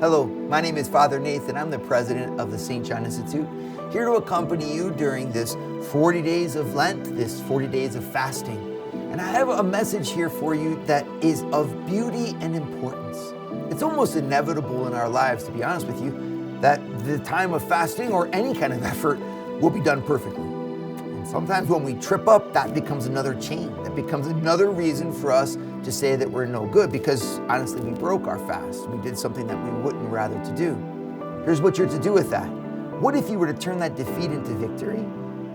Hello, my name is Father Nathan. I'm the president of the St. John Institute, here to accompany you during this 40 days of Lent, this 40 days of fasting. And I have a message here for you that is of beauty and importance. It's almost inevitable in our lives, to be honest with you, that the time of fasting or any kind of effort will be done perfectly. And sometimes when we trip up, that becomes another chain. That becomes another reason for us to say that we're no good, because honestly, we broke our fast. We did something that we wouldn't rather to do. Here's what you're to do with that. What if you were to turn that defeat into victory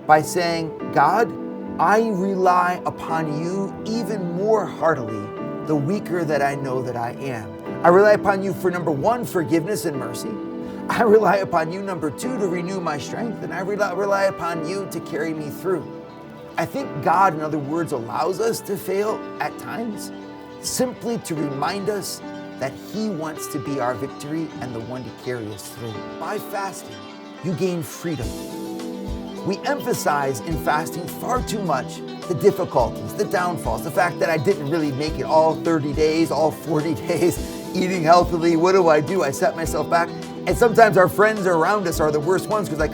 by saying, God, I rely upon you even more heartily the weaker that I know that I am. I rely upon you for number one, forgiveness and mercy. I rely upon you, number two, to renew my strength. And I rely upon you to carry me through. I think God, in other words, allows us to fail at times simply to remind us that He wants to be our victory and the one to carry us through. By fasting, you gain freedom. We emphasize in fasting far too much the difficulties, the downfalls, the fact that I didn't really make it all 30 days, all 40 days, eating healthily. What do? I set myself back. And sometimes our friends around us are the worst ones because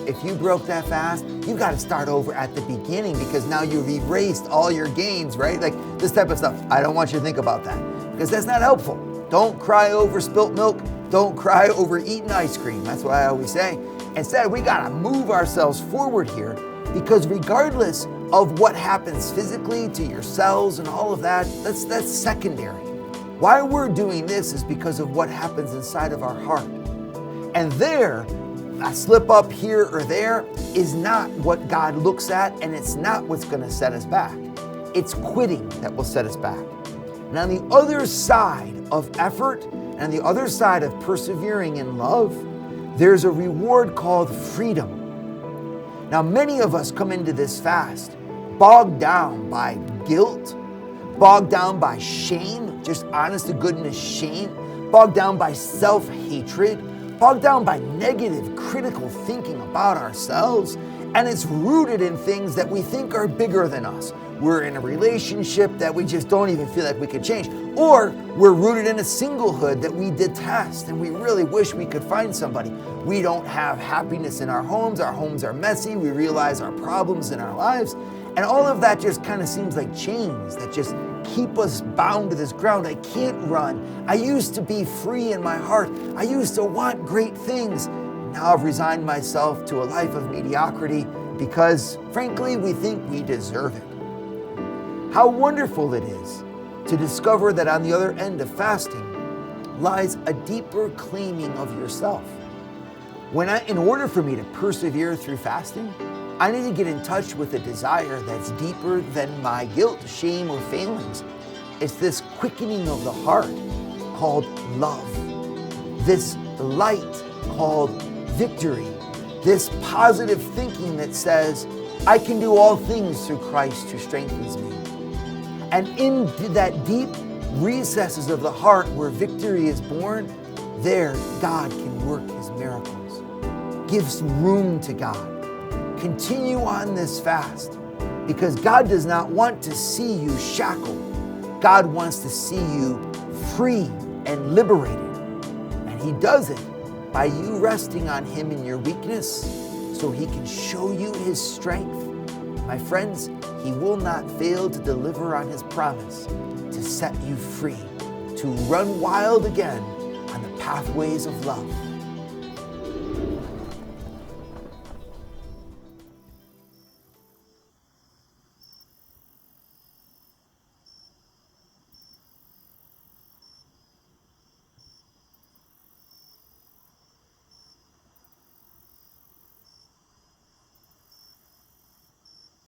if you broke that fast, you got to start over at the beginning because now you've erased all your gains, right? Like this type of stuff. I don't want you to think about that because that's not helpful. Don't cry over spilt milk. Don't cry over eating ice cream. That's what I always say. Instead, we got to move ourselves forward here because regardless of what happens physically to your cells and all of that, that's secondary. Why we're doing this is because of what happens inside of our heart. And there, a slip up here or there is not what God looks at, and it's not what's going to set us back. It's quitting that will set us back. And on the other side of effort, and on the other side of persevering in love, there's a reward called freedom. Now, many of us come into this fast bogged down by guilt, bogged down by shame, just honest to goodness shame, bogged down by self-hatred, bogged down by negative, critical thinking about ourselves, and it's rooted in things that we think are bigger than us. We're in a relationship that we just don't even feel like we could change, or we're rooted in a singlehood that we detest and we really wish we could find somebody. We don't have happiness in our homes are messy, we realize our problems in our lives, and all of that just kind of seems like chains that just keep us bound to this ground. I can't run. I used to be free in my heart. I used to want great things. Now I've resigned myself to a life of mediocrity because, frankly, we think we deserve it. How wonderful it is to discover that on the other end of fasting lies a deeper claiming of yourself. In order for me to persevere through fasting, I need to get in touch with a desire that's deeper than my guilt, shame, or failings. It's this quickening of the heart called love, this light called victory, this positive thinking that says, I can do all things through Christ who strengthens me. And in that deep recesses of the heart where victory is born, there God can work His miracles. Give some room to God. Continue on this fast because God does not want to see you shackled. God wants to see you free and liberated. And He does it by you resting on Him in your weakness so He can show you His strength. My friends, He will not fail to deliver on His promise to set you free, to run wild again on the pathways of love.